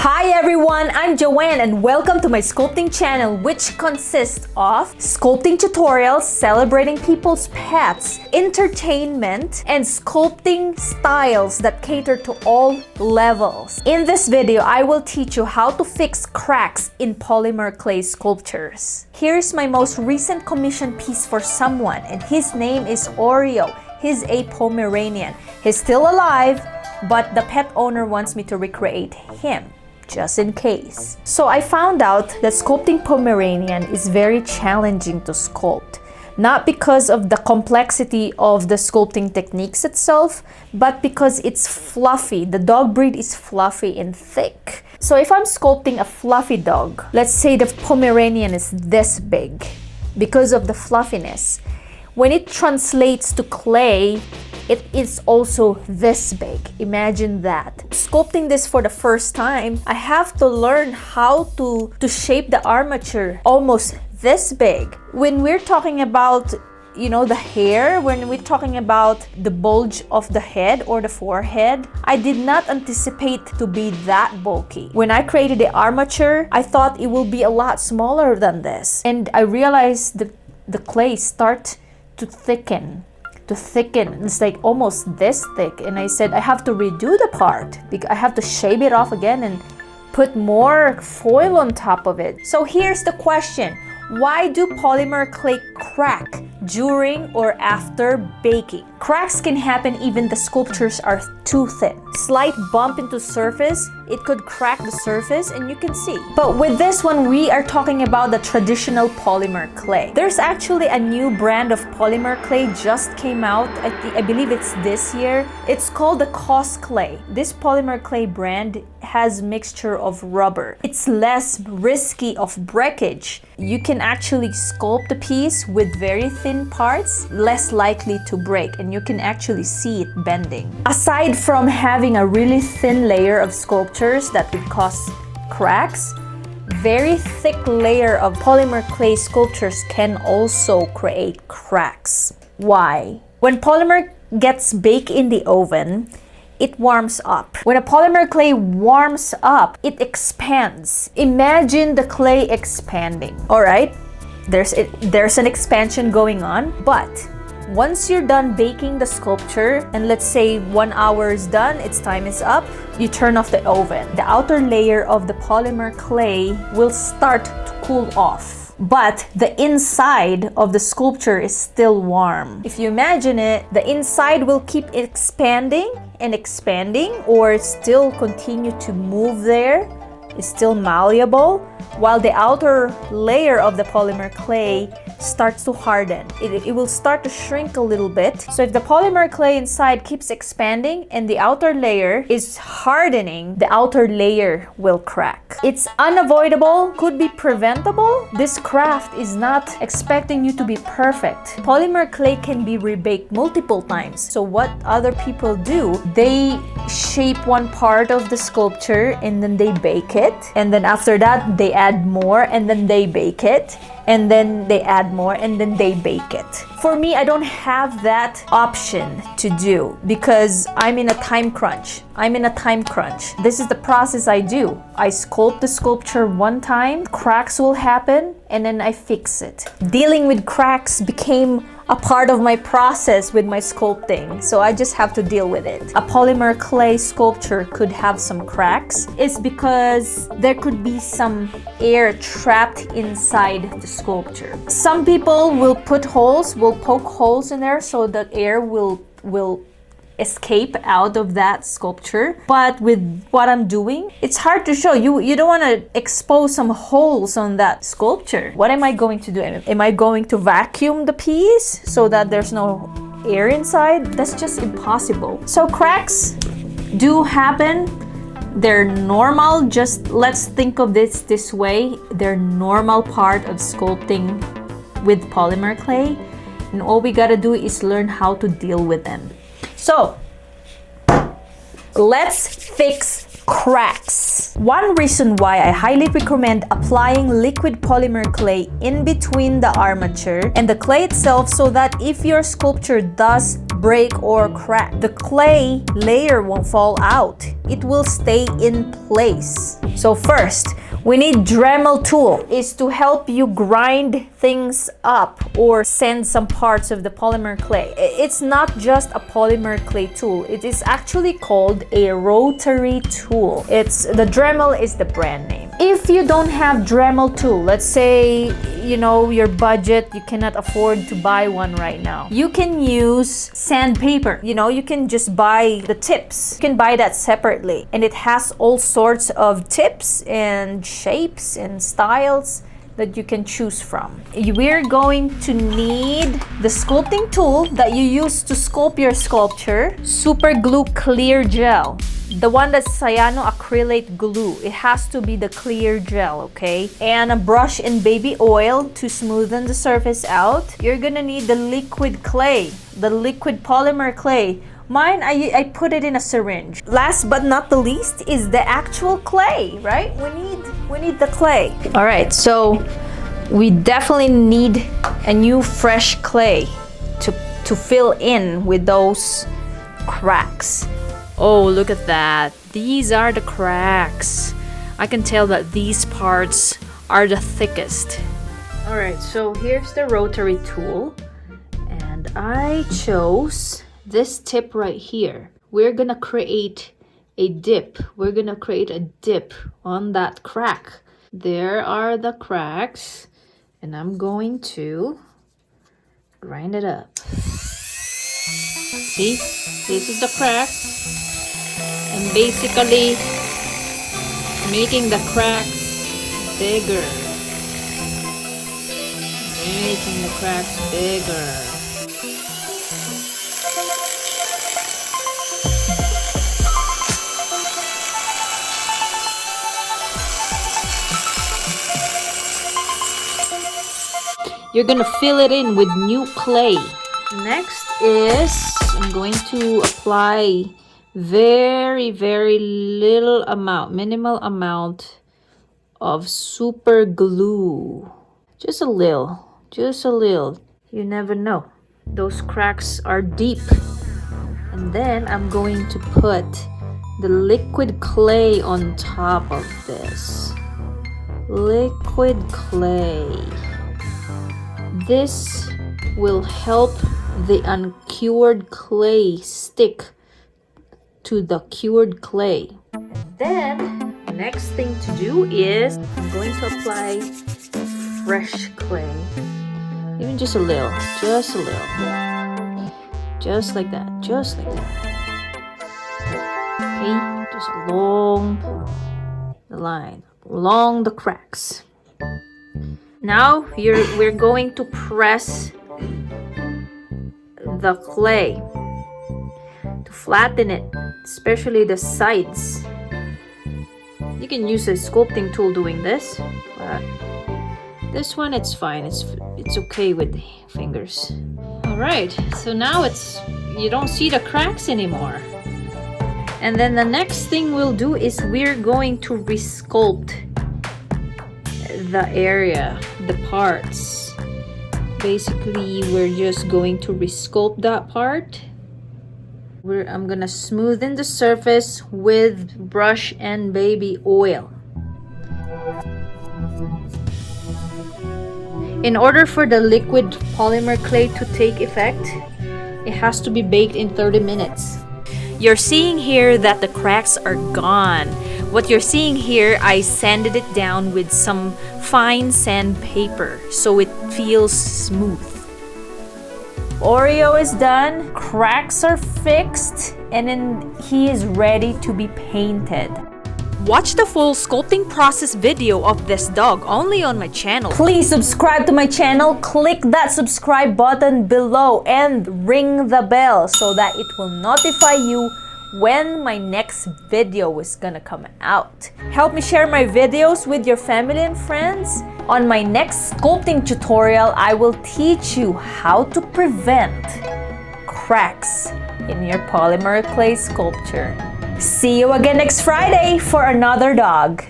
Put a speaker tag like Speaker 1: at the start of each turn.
Speaker 1: Hi everyone, I'm Joanne and welcome to my sculpting channel, which consists of sculpting tutorials celebrating people's pets, entertainment, and sculpting styles that cater to all levels. In this video, I will teach you how to fix cracks in polymer clay sculptures. Here's my most recent commission piece for someone, and his name is Oreo. He's a Pomeranian. He's still alive, but the pet owner wants me to recreate him, just in case. So I found out that sculpting Pomeranian is very challenging to sculpt. Not because of the complexity of the sculpting techniques itself, but because it's fluffy. The dog breed is fluffy and thick. So if I'm sculpting a fluffy dog, let's say the Pomeranian is this big, because of the fluffiness. When it translates to clay, it is also this big. Imagine that. Sculpting this for the first time, I have to learn how to shape the armature almost this big. When we're talking about, the hair, when we're talking about the bulge of the head or the forehead, I did not anticipate to be that bulky. When I created the armature, I thought it will be a lot smaller than this. And I realized the clay start to thicken. It's like almost this thick, and I said I have to redo the part because I have to shave it off again and put more foil on top of it. So here's the question: why do polymer clay crack during or after baking? Cracks can happen even the sculptures are too thin. Slight bump into surface, it could crack the surface and you can see. But with this one, we are talking about the traditional polymer clay. There's actually a new brand of polymer clay just came out. I believe it's this year. It's called the Cos Clay. This polymer clay brand has mixture of rubber. It's less risky of breakage. You can actually sculpt the piece with very thin parts, less likely to break, and you can actually see it bending. Aside from having a really thin layer of sculptures that would cause cracks, very thick layer of polymer clay sculptures can also create cracks. Why? When polymer gets baked in the oven, it warms up. When a polymer clay warms up, it expands. Imagine the clay expanding. All right, there's an expansion going on, but once you're done baking the sculpture, and let's say 1 hour is done, its time is up, you turn off the oven. The outer layer of the polymer clay will start to cool off, but the inside of the sculpture is still warm. If you imagine it, the inside will keep expanding and expanding, or still continue to move there. It's still malleable, while the outer layer of the polymer clay starts to harden. It will start to shrink a little bit. So if the polymer clay inside keeps expanding and the outer layer is hardening, the outer layer will crack. It's unavoidable, could be preventable. This craft is not expecting you to be perfect. Polymer clay can be rebaked multiple times. So what other people do, they shape one part of the sculpture and then they bake it. And then after that, they add more and then they bake it. And then they add more and then they bake it. For me, I don't have that option to do because I'm in a time crunch. This is the process I do. I sculpt the sculpture one time, cracks will happen, and then I fix it. Dealing with cracks became a part of my process with my sculpting, so I just have to deal with it. A polymer clay sculpture could have some cracks. It's because there could be some air trapped inside the sculpture. Some people will poke holes in there so the air will escape out of that sculpture. But with what I'm doing, it's hard to show. You don't want to expose some holes on that sculpture. What am I going to do? Am I going to vacuum the piece so that there's no air inside? That's just impossible. So cracks do happen. They're normal. Just let's think of this way. They're normal part of sculpting with polymer clay. And all we gotta do is learn how to deal with them. So, let's fix cracks. One reason why I highly recommend applying liquid polymer clay in between the armature and the clay itself, so that if your sculpture does break or crack, the clay layer won't fall out. It will stay in place. So first, we need Dremel tool. Is to help you grind things up or sand some parts of the polymer clay. It's not just a polymer clay tool. It is actually called a rotary tool. The Dremel is the brand name. If you don't have Dremel tool, let's say, you know, your budget, you cannot afford to buy one right now. You can use sandpaper. You know, you can just buy the tips. You can buy that separately. And it has all sorts of tips and shapes and styles that you can choose from. We're going to need the sculpting tool that you use to sculpt your sculpture, super glue clear gel, the one that's cyanoacrylate glue. It has to be the clear gel, okay? And a brush and baby oil to smoothen the surface out. You're gonna need the liquid clay, the liquid polymer clay. Mine, I put it in a syringe. Last but not the least is the actual clay, right? We need the clay. All right, so we definitely need a new fresh clay to fill in with those cracks. Oh, look at that. These are the cracks. I can tell that these parts are the thickest. All right, so here's the rotary tool. And I chose this tip right here. We're gonna create a dip. We're gonna create a dip on that crack. There are the cracks, and I'm going to grind it up. See, this is the cracks, and basically making the cracks bigger. Making the cracks bigger. You're gonna fill it in with new clay. Next is I'm going to apply very little amount, minimal amount of super glue. Just a little. You never know. Those cracks are deep. And then I'm going to put the liquid clay on top of this. Liquid clay. This will help the uncured clay stick to the cured clay. Then, next thing to do is I'm going to apply fresh clay. Even just a little. Just like that. Okay, just along the line, along the cracks. Now we're going to press the clay to flatten it, especially the sides. You can use a sculpting tool doing this, but this one it's fine. It's okay with the fingers. All right, so now you don't see the cracks anymore. And then the next thing we'll do is we're going to resculpt the area, the parts. Basically, we're just going to resculpt that part. I'm gonna smoothen the surface with brush and baby oil. In order for the liquid polymer clay to take effect, it has to be baked in 30 minutes. You're seeing here that the cracks are gone. What you're seeing here, I sanded it down with some fine sandpaper so it feels smooth. Oreo is done, cracks are fixed, and then he is ready to be painted. Watch the full sculpting process video of this dog only on my channel. Please subscribe to my channel, click that subscribe button below and ring the bell so that it will notify you when my next video is gonna come out. Help me share my videos with your family and friends. On my next sculpting tutorial, I will teach you how to prevent cracks in your polymer clay sculpture. See you again next Friday for another dog.